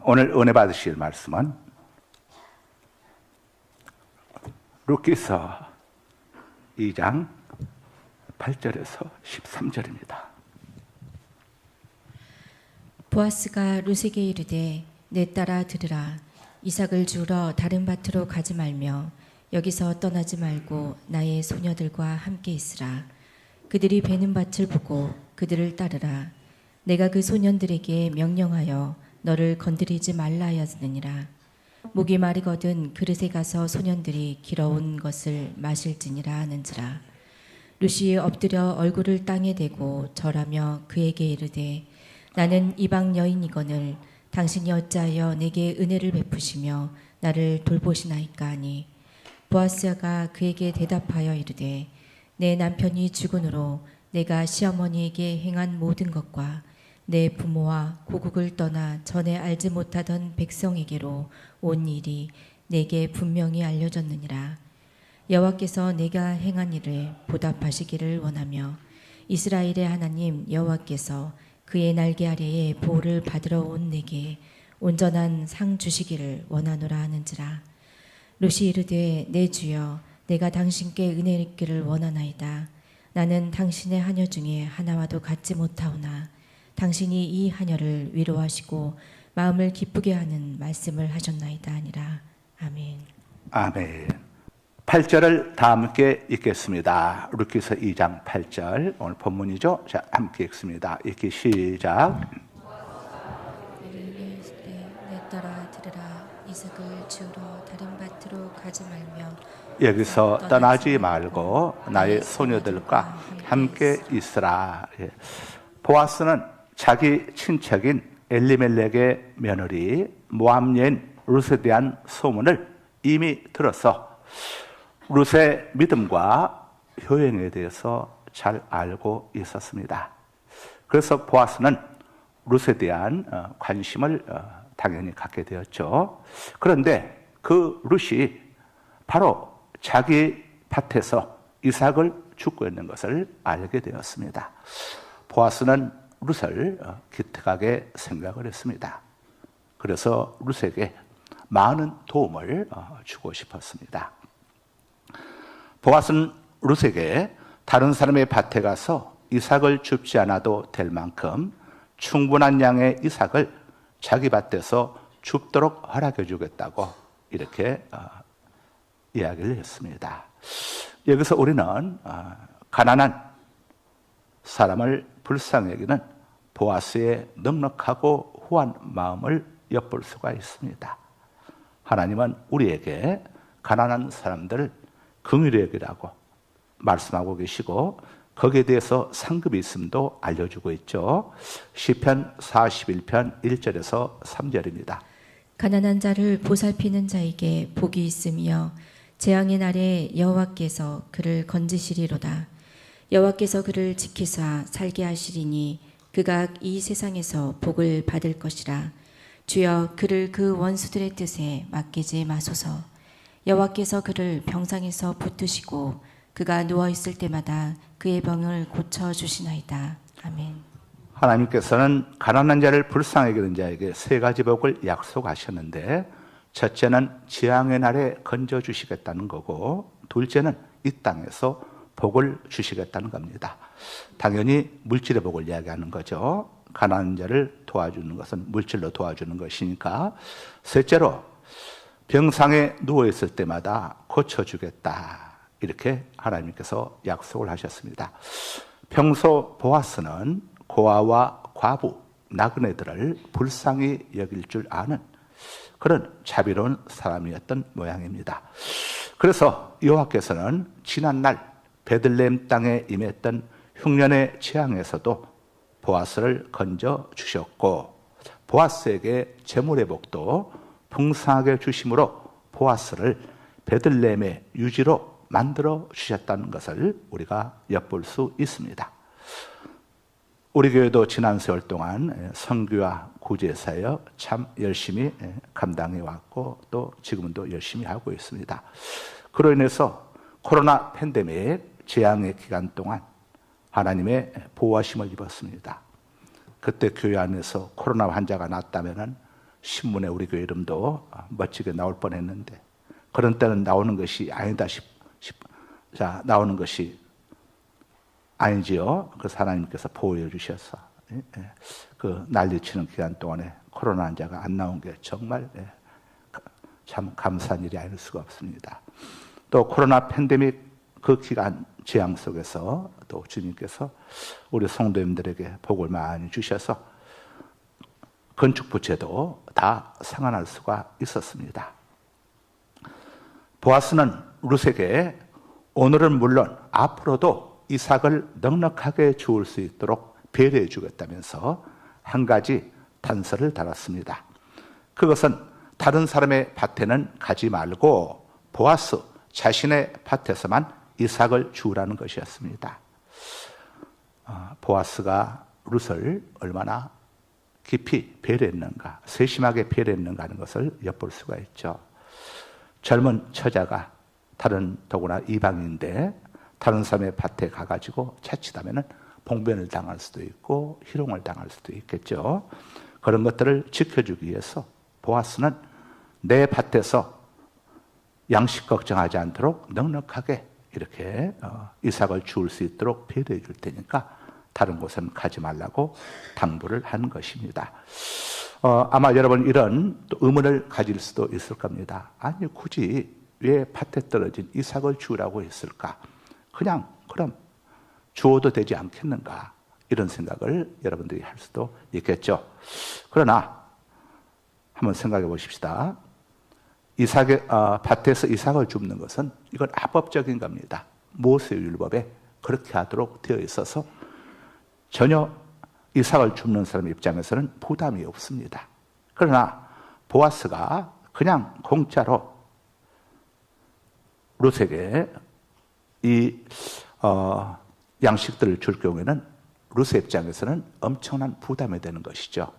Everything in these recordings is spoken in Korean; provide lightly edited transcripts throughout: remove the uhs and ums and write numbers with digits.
오늘 은혜 받으실 말씀은 룻기서 2장 8절에서 13절입니다. 보아스가 룻에게 이르되 내 딸아 들으라. 이삭을 주우러 다른 밭으로 가지 말며 여기서 떠나지 말고 나의 소녀들과 함께 있으라. 그들이 베는 밭을 보고 그들을 따르라. 내가 그 소년들에게 명령하여 너를 건드리지 말라 하였느니라. 목이 마르거든 그릇에 가서 소년들이 길어온 것을 마실지니라 하는지라. 룻이 엎드려 얼굴을 땅에 대고 절하며 그에게 이르되 나는 이방 여인이거늘 당신이 어찌하여 내게 은혜를 베푸시며 나를 돌보시나이까 하니 보아스가 그에게 대답하여 이르되 내 남편이 죽은으로 내가 시어머니에게 행한 모든 것과 내 부모와 고국을 떠나 전에 알지 못하던 백성에게로 온 일이 내게 분명히 알려졌느니라. 여호와께서 내가 행한 일을 보답하시기를 원하며 이스라엘의 하나님 여호와께서 그의 날개 아래에 보호를 받으러 온 내게 온전한 상 주시기를 원하노라 하는지라. 룻이 이르되 내 주여 내가 당신께 은혜 있기를 원하나이다. 나는 당신의 하녀 중에 하나와도 같지 못하오나 당신이 이 하녀를 위로하시고 마음을 기쁘게 하는 말씀을 하셨나이다 하니라. 아멘. 아멘. 8절을 다 함께 읽겠습니다. 룻기서 2장 8절 오늘 본문이죠. 자, 함께 읽습니다. 읽기 시작. 내 딸아 들으라. 이삭을 주우러 다른 밭으로 가지 말며 여기서 떠나지 말고 나의 소녀들과 함께 있으라. 보아스는 자기 친척인 엘리멜렉의 며느리 모압 여인 룻에 대한 소문을 이미 들어서 룻의 믿음과 효행에 대해서 잘 알고 있었습니다. 그래서 보아스는 룻에 대한 관심을 당연히 갖게 되었죠. 그런데 그 룻이 바로 자기 밭에서 이삭을 줍고 있는 것을 알게 되었습니다. 보아스는 룻을 기특하게 생각을 했습니다. 그래서 룻에게 많은 도움을 주고 싶었습니다. 보아스는 룻에게 다른 사람의 밭에 가서 이삭을 줍지 않아도 될 만큼 충분한 양의 이삭을 자기 밭에서 줍도록 허락해 주겠다고 이렇게 이야기를 했습니다. 여기서 우리는 가난한 사람을 불쌍히 여기는 보아스의 넉넉하고 후한 마음을 엿볼 수가 있습니다. 하나님은 우리에게 가난한 사람들을 긍휼히 여기라고 말씀하고 계시고 거기에 대해서 상급이 있음도 알려주고 있죠. 시편 41편 1절에서 3절입니다. 가난한 자를 보살피는 자에게 복이 있으며 재앙의 날에 여호와께서 그를 건지시리로다. 여호와께서 그를 지키사 살게 하시리니 그가 이 세상에서 복을 받을 것이라. 주여 그를 그 원수들의 뜻에 맡기지 마소서. 여호와께서 그를 병상에서 붙드시고 그가 누워 있을 때마다 그의 병을 고쳐 주시나이다. 아멘. 하나님께서는 가난한 자를 불쌍히 여기는 자에게 세 가지 복을 약속하셨는데 첫째는 재앙의 날에 건져 주시겠다는 거고 둘째는 이 땅에서 복을 주시겠다는 겁니다. 당연히 물질의 복을 이야기하는 거죠. 가난한 자를 도와주는 것은 물질로 도와주는 것이니까. 셋째로 병상에 누워있을 때마다 고쳐주겠다. 이렇게 하나님께서 약속을 하셨습니다. 평소 보아스는 고아와 과부, 나그네들을 불쌍히 여길 줄 아는 그런 자비로운 사람이었던 모양입니다. 그래서 여호와께서는 지난날 베들레헴 땅에 임했던 흉년의 재앙에서도 보아스를 건져 주셨고 보아스에게 재물의 복도 풍성하게 주심으로 보아스를 베들레헴의 유지로 만들어 주셨다는 것을 우리가 엿볼 수 있습니다. 우리 교회도 지난 세월 동안 선교와 구제사역 참 열심히 감당해 왔고 또 지금은 또 열심히 하고 있습니다. 그로 인해서 코로나 팬데믹 재앙의 기간 동안 하나님의 보호하심을 입었습니다. 그때 교회 안에서 코로나 환자가 났다면 신문에 우리 교회 이름도 멋지게 나올 뻔했는데 그런 때는 나오는 것이 아니다 자, 나오는 것이 아니지요. 그래서 하나님께서 보호해 주셔서 그 난리치는 기간 동안에 코로나 환자가 안 나온 게 정말 참 감사한 일이 아닐 수가 없습니다. 또 코로나 팬데믹 그 기간 재앙 속에서 또 주님께서 우리 성도님들에게 복을 많이 주셔서 건축 부채도 다 상환할 수가 있었습니다. 보아스는 룻에게 오늘은 물론 앞으로도 이삭을 넉넉하게 주울 수 있도록 배려해 주겠다면서 한 가지 단서를 달았습니다. 그것은 다른 사람의 밭에는 가지 말고 보아스 자신의 밭에서만 이삭을 주우라는 것이었습니다. 보아스가 룻을 얼마나 깊이 배려했는가, 세심하게 배려했는가 하는 것을 엿볼 수가 있죠. 젊은 처자가 더구나 이방인인데 다른 사람의 밭에 가가지고 자칫하면 봉변을 당할 수도 있고 희롱을 당할 수도 있겠죠. 그런 것들을 지켜주기 위해서 보아스는 내 밭에서 양식 걱정하지 않도록 넉넉하게 이렇게 이삭을 주울 수 있도록 배려해 줄 테니까 다른 곳은 가지 말라고 당부를 한 것입니다. 아마 여러분 이런 또 의문을 가질 수도 있을 겁니다. 아니 굳이 왜 밭에 떨어진 이삭을 주우라고 했을까? 그냥 그럼 주어도 되지 않겠는가? 이런 생각을 여러분들이 할 수도 있겠죠. 그러나 한번 생각해 보십시다. 밭에서 이삭을 줍는 것은 이건 합법적인 겁니다. 모세율법에 그렇게 하도록 되어 있어서 전혀 이삭을 줍는 사람 입장에서는 부담이 없습니다. 그러나 보아스가 그냥 공짜로 룻에게 이 양식들을 줄 경우에는 룻의 입장에서는 엄청난 부담이 되는 것이죠.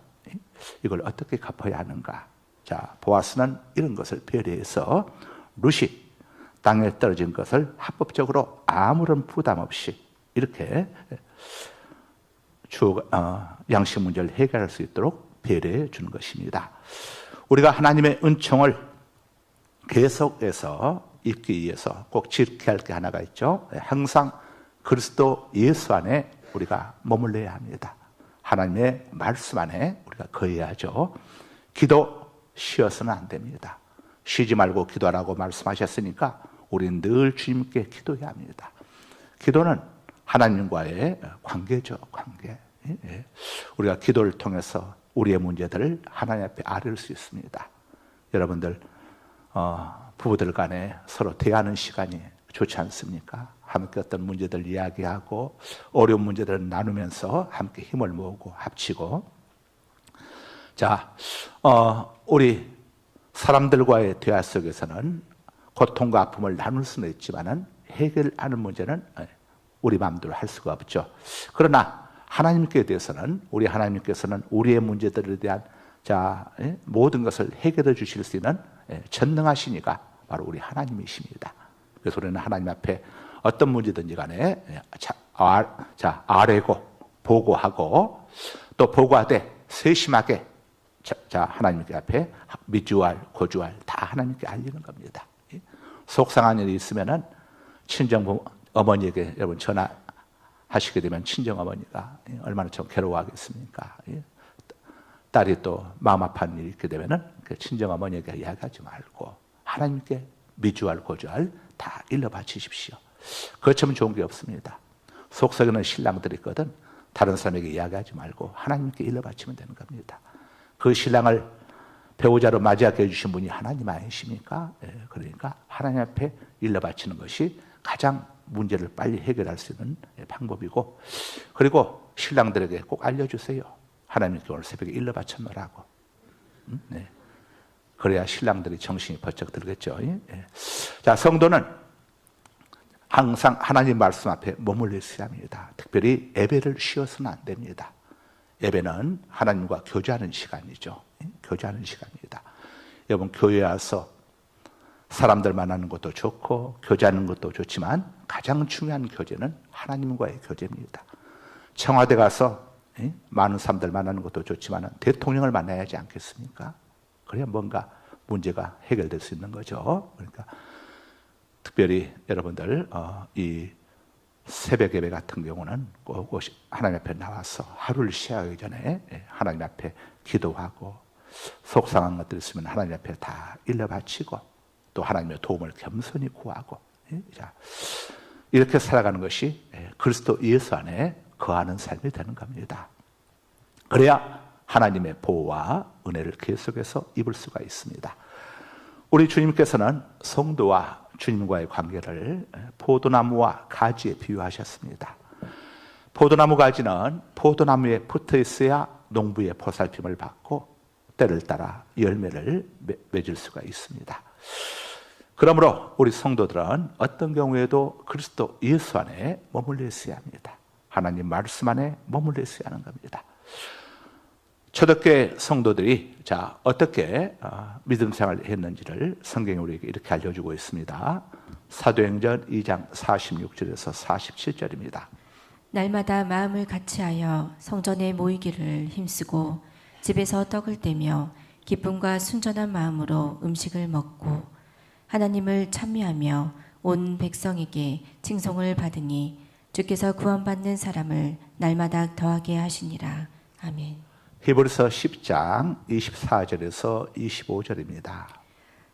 이걸 어떻게 갚아야 하는가? 자, 보아스는 이런 것을 배려해서 룻이 땅에 떨어진 것을 합법적으로 아무런 부담 없이 이렇게 양식 문제를 해결할 수 있도록 배려해 주는 것입니다. 우리가 하나님의 은총을 계속해서 입기 위해서 꼭 지켜야 할 게 하나가 있죠. 항상 그리스도 예수 안에 우리가 머물러야 합니다. 하나님의 말씀 안에 우리가 거해야죠. 기도 쉬어서는 안 됩니다. 쉬지 말고 기도하라고 말씀하셨으니까 우리는 늘 주님께 기도해야 합니다. 기도는 하나님과의 관계죠, 관계. 우리가 기도를 통해서 우리의 문제들을 하나님 앞에 아뢰을 수 있습니다. 여러분들 부부들 간에 서로 대하는 시간이 좋지 않습니까? 함께 어떤 문제들 이야기하고 어려운 문제들을 나누면서 함께 힘을 모으고 합치고. 자, 우리 사람들과의 대화 속에서는 고통과 아픔을 나눌 수는 있지만은 해결하는 문제는 우리 마음대로 할 수가 없죠. 그러나 하나님께 대해서는 우리 하나님께서는 우리의 문제들에 대한 모든 것을 해결해 주실 수 있는 전능하시니까 바로 우리 하나님이십니다. 그래서 우리는 하나님 앞에 어떤 문제든지 간에 아뢰고 보고하고 또 보고하되 세심하게 하나님께 앞에 미주알 고주알 다 하나님께 알리는 겁니다. 속상한 일이 있으면은 친정 어머니에게 여러분 전화하시게 되면 친정 어머니가 얼마나 좀 괴로워하겠습니까? 딸이 또 마음 아픈 일이 있게 되면은 친정 어머니에게 이야기하지 말고 하나님께 미주알 고주알 다 일러 바치십시오. 그것처럼 좋은 게 없습니다. 속썩이는 신랑들이 있거든. 다른 사람에게 이야기하지 말고 하나님께 일러 바치면 되는 겁니다. 그 신랑을 배우자로 맞이하게 해주신 분이 하나님 아니십니까? 그러니까 하나님 앞에 일러 바치는 것이 가장 문제를 빨리 해결할 수 있는 방법이고, 그리고 신랑들에게 꼭 알려주세요. 하나님께 오늘 새벽에 일러 바쳤노라고. 네. 그래야 신랑들이 정신이 번쩍 들겠죠. 자, 성도는 항상 하나님 말씀 앞에 머물러 있어야 합니다. 특별히 예배를 쉬어서는 안 됩니다. 예배는 하나님과 교제하는 시간이죠. 교제하는 시간입니다. 여러분, 교회에 와서 사람들 만나는 것도 좋고 교제하는 것도 좋지만 가장 중요한 교제는 하나님과의 교제입니다. 청와대 가서 많은 사람들 만나는 것도 좋지만 대통령을 만나야 하지 않겠습니까? 그래야 뭔가 문제가 해결될 수 있는 거죠. 그러니까 특별히 여러분들 이 새벽 예배 같은 경우는 꼭 하나님 앞에 나와서 하루를 시작하기 전에 하나님 앞에 기도하고 속상한 것들 있으면 하나님 앞에 다 일러 바치고 또 하나님의 도움을 겸손히 구하고 자, 이렇게 살아가는 것이 그리스도 예수 안에 거하는 삶이 되는 겁니다. 그래야 하나님의 보호와 은혜를 계속해서 입을 수가 있습니다. 우리 주님께서는 성도와 주님과의 관계를 포도나무와 가지에 비유하셨습니다. 포도나무 가지는 포도나무에 붙어 있어야 농부의 보살핌을 받고 때를 따라 열매를 맺을 수가 있습니다. 그러므로 우리 성도들은 어떤 경우에도 그리스도 예수 안에 머물러 있어야 합니다. 하나님 말씀 안에 머물러 있어야 하는 겁니다. 초대교회 성도들이 어떻게 믿음 생활을 했는지를 성경이 우리에게 이렇게 알려주고 있습니다. 사도행전 2장 46절에서 47절입니다. 날마다 마음을 같이하여 성전에 모이기를 힘쓰고 집에서 떡을 떼며 기쁨과 순전한 마음으로 음식을 먹고 하나님을 찬미하며 온 백성에게 칭송을 받으니 주께서 구원받는 사람을 날마다 더하게 하시니라. 아멘. 히브리서 10장 24절에서 25절입니다.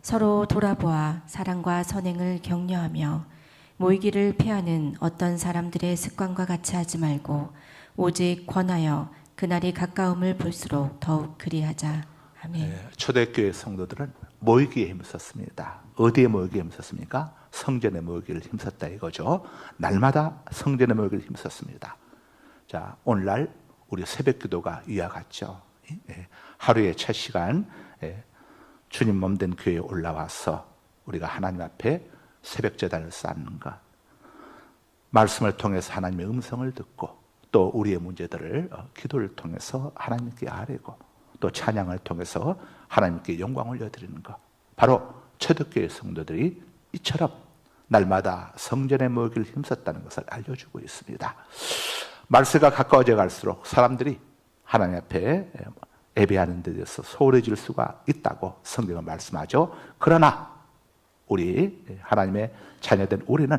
서로 돌아보아 사랑과 선행을 격려하며 모이기를 피하는 어떤 사람들의 습관과 같이 하지 말고 오직 권하여 그날이 가까움을 볼수록 더욱 그리하자. 아멘. 초대교회 성도들은 모이기에 힘썼습니다. 어디에 모이기에 힘썼습니까? 성전에 모이기를 힘썼다 이거죠. 날마다 성전에 모이기를 힘썼습니다. 자, 오늘날 우리 새벽 기도가 이와 같죠. 하루에 첫 시간 주님 몸된 교회에 올라와서 우리가 하나님 앞에 새벽 제단을 쌓는 것, 말씀을 통해서 하나님의 음성을 듣고 또 우리의 문제들을 기도를 통해서 하나님께 아뢰고 또 찬양을 통해서 하나님께 영광을 올려드리는 것, 바로 초대교회 성도들이 이처럼 날마다 성전에 모이기를 힘썼다는 것을 알려주고 있습니다. 말세가 가까워져 갈수록 사람들이 하나님 앞에 예배하는 데 대해서 소홀해질 수가 있다고 성경은 말씀하죠. 그러나 우리 하나님의 자녀된 우리는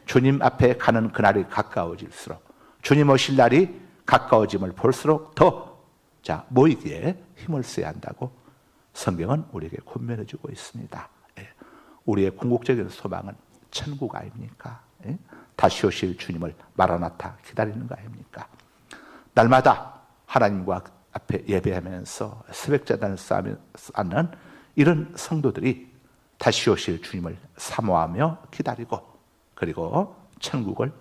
주님 앞에 가는 그날이 가까워질수록 주님 오실 날이 가까워짐을 볼수록 더 모이기에 힘을 써야 한다고 성경은 우리에게 권면해 주고 있습니다. 우리의 궁극적인 소망은 천국 아닙니까? 다시 오실 주님을 마라나타 기다리는 거 아닙니까? 날마다 하나님과 앞에 예배하면서 새벽제단을 쌓는 이런 성도들이 다시 오실 주님을 사모하며 기다리고 그리고 천국을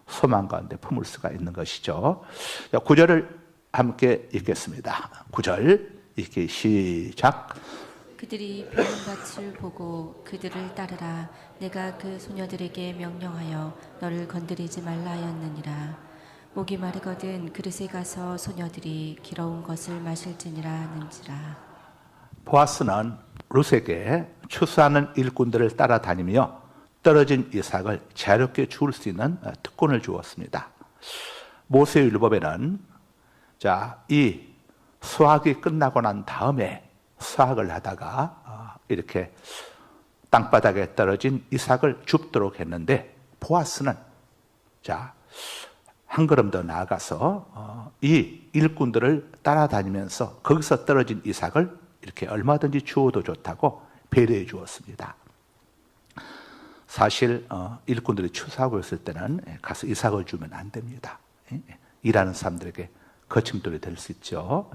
소망 가운데 품을 수가 있는 것이죠. 9절을 함께 읽겠습니다. 9절 읽기 시작. 그들이 베는 밭을 보고 그들을 따르라. 내가 그 소녀들에게 명령하여 너를 건드리지 말라 하였느니라. 목이 마르거든 그릇에 가서 소녀들이 길어온 것을 마실지니라 하는지라. 보아스는 룻에게 추수하는 일꾼들을 따라다니며 떨어진 이삭을 자유롭게 주울 수 있는 특권을 주었습니다. 모세율법에는 이 수확이 끝나고 난 다음에 수확을 하다가 이렇게 땅바닥에 떨어진 이삭을 줍도록 했는데 보아스는 한 걸음 더 나아가서 이 일꾼들을 따라다니면서 거기서 떨어진 이삭을 이렇게 얼마든지 주어도 좋다고 배려해 주었습니다. 사실 일꾼들이 추수하고 있을 때는 가서 이삭을 주면 안 됩니다. 일하는 사람들에게 거침돌이 될 수 있죠.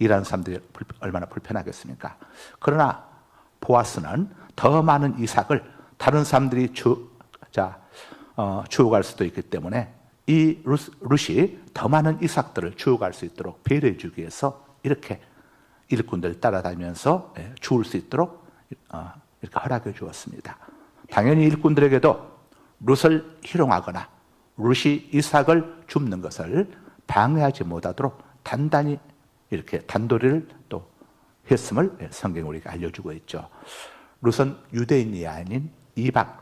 일하는 사람들이 얼마나 불편하겠습니까? 그러나 보아스는 더 많은 이삭을 다른 사람들이 주워갈 수도 있기 때문에 이 룻이 더 많은 이삭들을 주워갈 수 있도록 배려해 주기 위해서 이렇게 일꾼들 따라다니면서 주울 수 있도록 이렇게 허락해 주었습니다. 당연히 일꾼들에게도 룻을 희롱하거나 룻이 이삭을 줍는 것을 방해하지 못하도록 단단히 이렇게 단도리를 또 했음을 성경이 우리가 알려주고 있죠. 룻은 유대인이 아닌 이방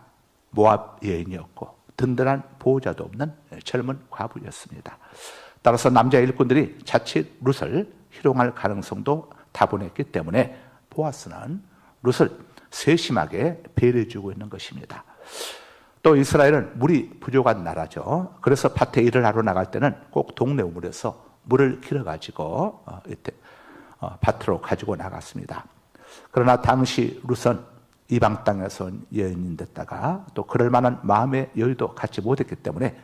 모압 여인이었고 든든한 보호자도 없는 젊은 과부였습니다. 따라서 남자 일꾼들이 자칫 룻을 희롱할 가능성도 다분했기 때문에 보아스는 룻을 세심하게 배려해주고 있는 것입니다. 또 이스라엘은 물이 부족한 나라죠. 그래서 밭에 일을 하러 나갈 때는 꼭 동네 우물에서 물을 길어가지고 이때 밭으로 가지고 나갔습니다. 그러나 당시 룻은 이방 땅에서 온 여인인데다가 또 그럴 만한 마음의 여유도 갖지 못했기 때문에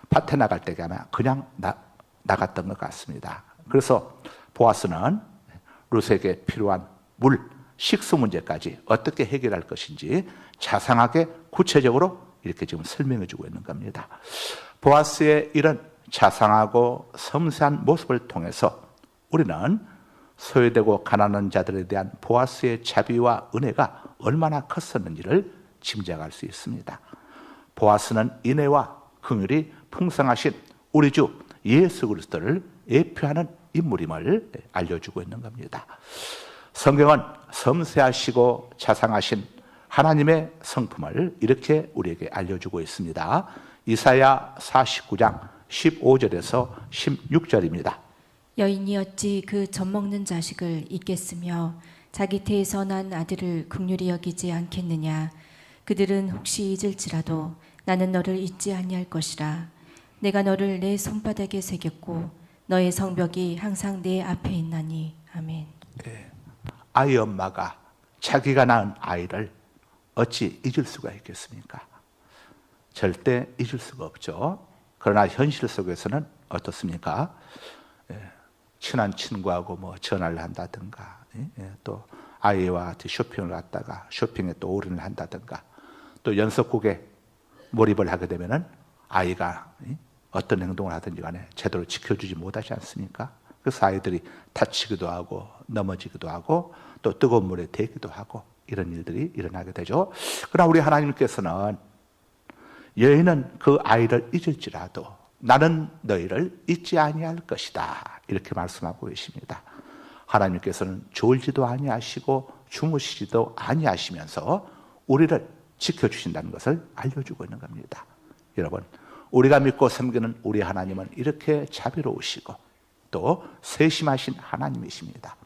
밭에 나갈 때가 아마 그냥 나갔던 것 같습니다. 그래서 보아스는 룻에게 필요한 물, 식수 문제까지 어떻게 해결할 것인지 자상하게 구체적으로 이렇게 지금 설명해 주고 있는 겁니다. 보아스의 이런 자상하고 섬세한 모습을 통해서 우리는 소외되고 가난한 자들에 대한 보아스의 자비와 은혜가 얼마나 컸었는지를 짐작할 수 있습니다. 보아스는 인애와 긍휼이 풍성하신 우리 주 예수 그리스도를 예표하는 인물임을 알려주고 있는 겁니다. 성경은 섬세하시고 자상하신 하나님의 성품을 이렇게 우리에게 알려주고 있습니다. 이사야 49장 15절에서 16절입니다. 여인이 어찌 그 젖먹는 자식을 잊겠으며 자기 태에서 난 아들을 긍휼히 여기지 않겠느냐. 그들은 혹시 잊을지라도 나는 너를 잊지 아니할 것이라. 내가 너를 내 손바닥에 새겼고 너의 성벽이 항상 내 앞에 있나니. 아멘. 아이 엄마가 자기가 낳은 아이를 어찌 잊을 수가 있겠습니까? 절대 잊을 수가 없죠. 그러나 현실 속에서는 어떻습니까? 친한 친구하고 뭐 전화를 한다든가, 또 아이와 같이 쇼핑을 갔다가 쇼핑에 또 올인을 한다든가, 또 연속국에 몰입을 하게 되면은 아이가 어떤 행동을 하든지 간에 제대로 지켜주지 못하지 않습니까? 그래서 아이들이 다치기도 하고 넘어지기도 하고 또 뜨거운 물에 데기도 하고 이런 일들이 일어나게 되죠. 그러나 우리 하나님께서는 여인은 그 아이를 잊을지라도 나는 너희를 잊지 아니할 것이다, 이렇게 말씀하고 계십니다. 하나님께서는 졸지도 아니하시고 주무시지도 아니하시면서 우리를 지켜주신다는 것을 알려주고 있는 겁니다. 여러분, 우리가 믿고 섬기는 우리 하나님은 이렇게 자비로우시고 또 세심하신 하나님이십니다.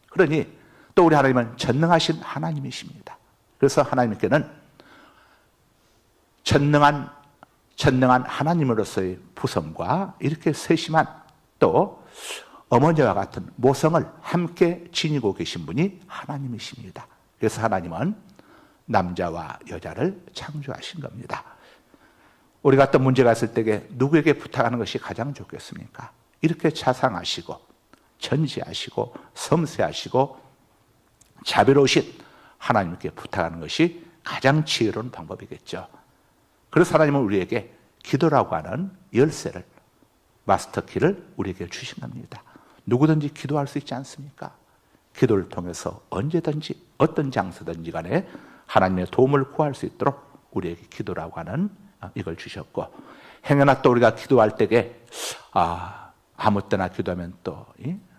그러니 또 우리 하나님은 전능하신 하나님이십니다. 그래서 하나님께는 전능한 하나님으로서의 부성과 이렇게 세심한 또 어머니와 같은 모성을 함께 지니고 계신 분이 하나님이십니다. 그래서 하나님은 남자와 여자를 창조하신 겁니다. 우리가 어떤 문제가 있을 때에 누구에게 부탁하는 것이 가장 좋겠습니까? 이렇게 자상하시고 전지하시고 섬세하시고 자비로우신 하나님께 부탁하는 것이 가장 지혜로운 방법이겠죠. 그래서 하나님은 우리에게 기도라고 하는 열쇠를, 마스터키를 우리에게 주신 겁니다. 누구든지 기도할 수 있지 않습니까? 기도를 통해서 언제든지 어떤 장소든지 간에 하나님의 도움을 구할 수 있도록 우리에게 기도라고 하는 이걸 주셨고, 행여나 또 우리가 기도할 때에 아무 때나 기도하면 또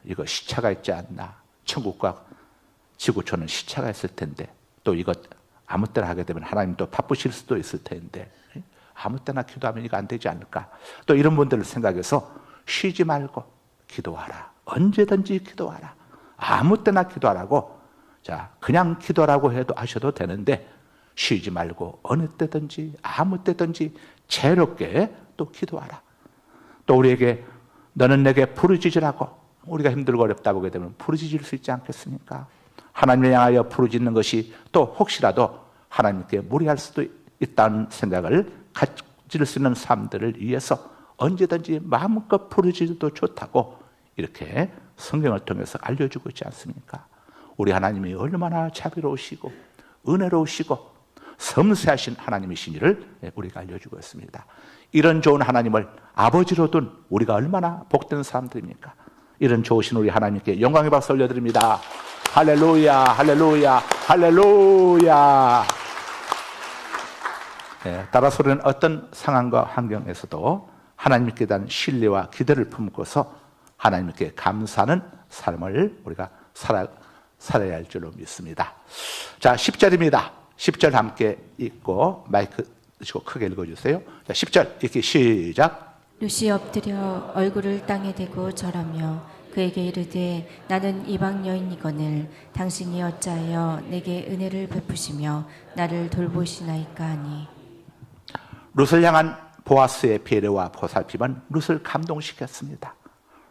이거 시차가 있지 않나, 천국과 지구촌은 시차가 있을 텐데 또 이것 아무 때나 하게 되면 하나님 또 바쁘실 수도 있을 텐데 아무 때나 기도하면 이거 안 되지 않을까, 또 이런 분들을 생각해서 쉬지 말고 기도하라, 언제든지 기도하라, 아무 때나 기도하라고. 자, 그냥 기도라고 해도 하셔도 되는데 쉬지 말고 어느 때든지 아무 때든지 자유롭게 또 기도하라. 또 우리에게 너는 내게 부르짖으라고, 우리가 힘들고 어렵다 보게 되면 부르짖을 수 있지 않겠습니까? 하나님을 향하여 부르짖는 것이 또 혹시라도 하나님께 무리할 수도 있다는 생각을 가질 수 있는 사람들을 위해서 언제든지 마음껏 부르짖어도 좋다고 이렇게 성경을 통해서 알려주고 있지 않습니까? 우리 하나님이 얼마나 자비로우시고 은혜로우시고 섬세하신 하나님이시니를 우리가 알려주고 있습니다. 이런 좋은 하나님을 아버지로 둔 우리가 얼마나 복된 사람들입니까? 이런 좋으신 우리 하나님께 영광의 박수 올려드립니다. 할렐루야, 할렐루야, 할렐루야. 따라서 우리는 어떤 상황과 환경에서도 하나님께 대한 신뢰와 기대를 품고서 하나님께 감사하는 삶을 우리가 살아야 할 줄로 믿습니다. 자, 10절입니다. 10절 함께 읽고 마이크 드시고 크게 읽어주세요. 자, 10절 이렇게 시작. 룻이 엎드려 얼굴을 땅에 대고 절하며 그에게 이르되 나는 이방 여인이거늘 당신이 어찌하여 내게 은혜를 베푸시며 나를 돌보시나이까 하니. 룻을 향한 보아스의 배려와 보살핌은 룻을 감동시켰습니다.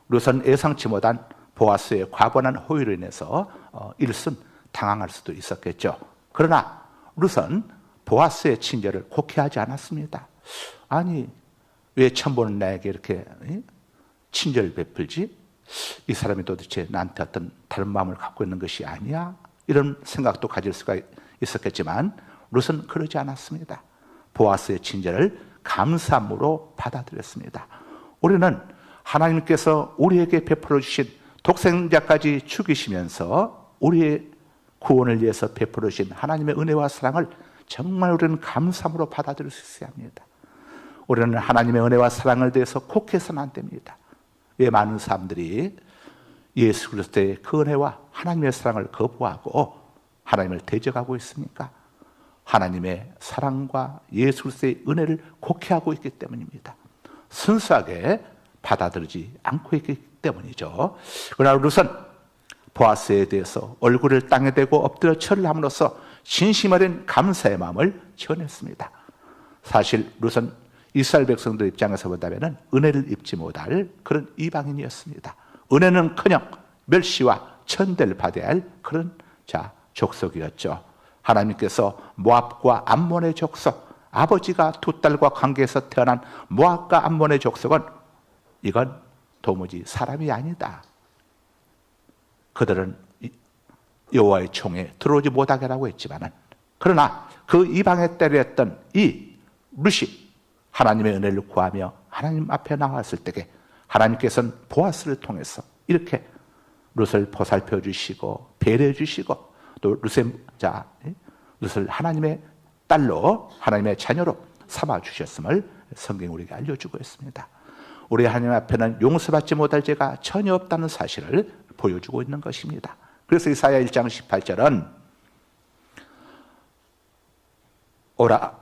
룻은 예상치 못한 보아스의 과분한 호의로 인해서 일순 당황할 수도 있었겠죠. 그러나 룻은 보아스의 친절을 곡해하지 않았습니다. 아니, 왜 처음 보는 나에게 이렇게 친절 베풀지? 이 사람이 도대체 나한테 어떤 다른 마음을 갖고 있는 것이 아니야? 이런 생각도 가질 수가 있었겠지만 룻은 그러지 않았습니다. 보아스의 친절을 감사함으로 받아들였습니다. 우리는 하나님께서 우리에게 베풀어 주신 독생자까지 죽이시면서 우리의 구원을 위해서 베풀어 주신 하나님의 은혜와 사랑을 정말 우리는 감사함으로 받아들일 수 있어야 합니다. 우리는 하나님의 은혜와 사랑을 대해서 곡해서는 안 됩니다. 왜 많은 사람들이 예수 그리스도의 그 은혜와 하나님의 사랑을 거부하고 하나님을 대적하고 있습니까? 하나님의 사랑과 예수 그리스도의 은혜를 곡해하고 있기 때문입니다. 순수하게 받아들이지 않고 있기 때문이죠. 그러나 룻은 보아스에 대해서 얼굴을 땅에 대고 엎드려 절을 함으로써 진심 어린 감사의 마음을 전했습니다. 사실 룻은 이스라엘 백성들 입장에서 본다면 은혜를 입지 못할 그런 이방인이었습니다. 은혜는커녕 멸시와 천대를 받아야 할 그런 족속이었죠. 하나님께서 모압과 암몬의 족속, 아버지가 두 딸과 관계에서 태어난 모압과 암몬의 족속은 이건 도무지 사람이 아니다. 그들은 여호와의 총에 들어오지 못하게 하라고 했지만은, 그러나 그 이방의 딸이었던 이 룻이 하나님의 은혜를 구하며 하나님 앞에 나왔을 때에 하나님께서는 보아스를 통해서 이렇게 룻을 보살펴 주시고 배려해 주시고 또 룻을 하나님의 딸로, 하나님의 자녀로 삼아 주셨음을 성경이 우리에게 알려주고 있습니다. 우리 하나님 앞에는 용서받지 못할 죄가 전혀 없다는 사실을 보여주고 있는 것입니다. 그래서 이사야 1장 18절은 오라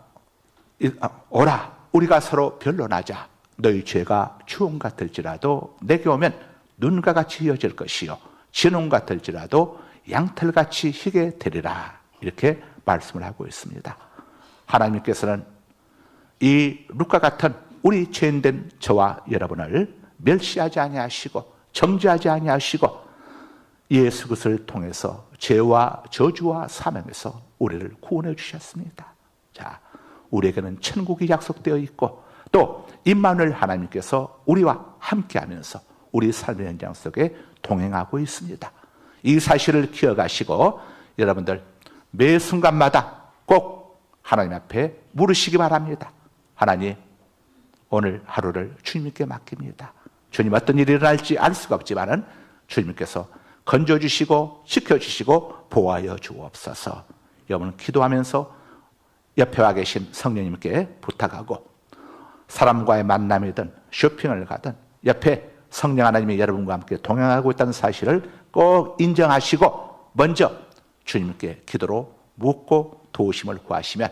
우리가 서로 변론하자. 너희 죄가 추홍 같을지라도 내게 오면 눈과 같이 이어질 것이요 진홍 같을지라도 양털같이 희게 되리라. 이렇게 말씀을 하고 있습니다. 하나님께서는 이 룻과 같은 우리 죄인된 저와 여러분을 멸시하지 아니하시고 정죄하지 아니하시고 예수 그리스도를 통해서 죄와 저주와 사명에서 우리를 구원해 주셨습니다. 자, 우리에게는 천국이 약속되어 있고 또 임마누엘 하나님께서 우리와 함께하면서 우리 삶의 현장 속에 동행하고 있습니다. 이 사실을 기억하시고 여러분들 매 순간마다 꼭 하나님 앞에 물으시기 바랍니다. 하나님, 오늘 하루를 주님께 맡깁니다. 주님 어떤 일이 일어날지 알 수가 없지만은 주님께서 건져주시고 지켜주시고 보호하여 주옵소서. 여러분 기도하면서 옆에 와 계신 성령님께 부탁하고 사람과의 만남이든 쇼핑을 가든 옆에 성령 하나님이 여러분과 함께 동행하고 있다는 사실을 꼭 인정하시고 먼저 주님께 기도로 묻고 도우심을 구하시면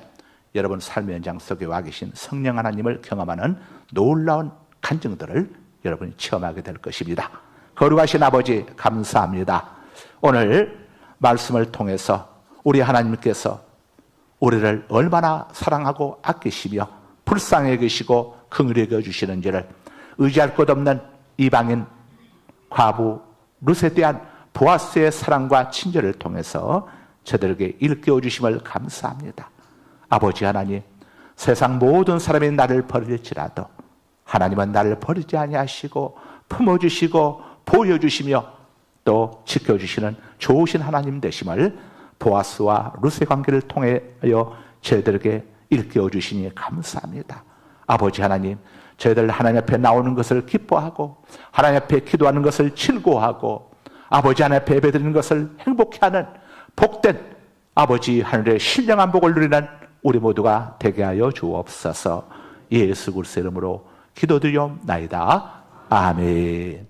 여러분 삶의 현장 속에 와 계신 성령 하나님을 경험하는 놀라운 간증들을 여러분이 체험하게 될 것입니다. 거룩하신 아버지 감사합니다. 오늘 말씀을 통해서 우리 하나님께서 우리를 얼마나 사랑하고 아끼시며 불쌍히 여기시고 긍휼히 여겨주시는지를 의지할 것 없는 이방인 과부 룻에 대한 보아스의 사랑과 친절을 통해서 저들에게 일깨워 주심을 감사합니다. 아버지 하나님, 세상 모든 사람이 나를 버릴지라도 하나님은 나를 버리지 아니하시고 품어주시고 보여주시며 또 지켜주시는 좋으신 하나님 되심을 보아스와 룻의 관계를 통하여 저희들에게 일깨워 주시니 감사합니다. 아버지 하나님, 저희들 하나님 앞에 나오는 것을 기뻐하고 하나님 앞에 기도하는 것을 즐거워하고 아버지 하나님 앞에 예배드리는 것을 행복해하는 복된 아버지 하늘의 신령한 복을 누리는 우리 모두가 되게 하여 주옵소서. 예수 그리스도의 이름으로 기도드리옵나이다. 아멘.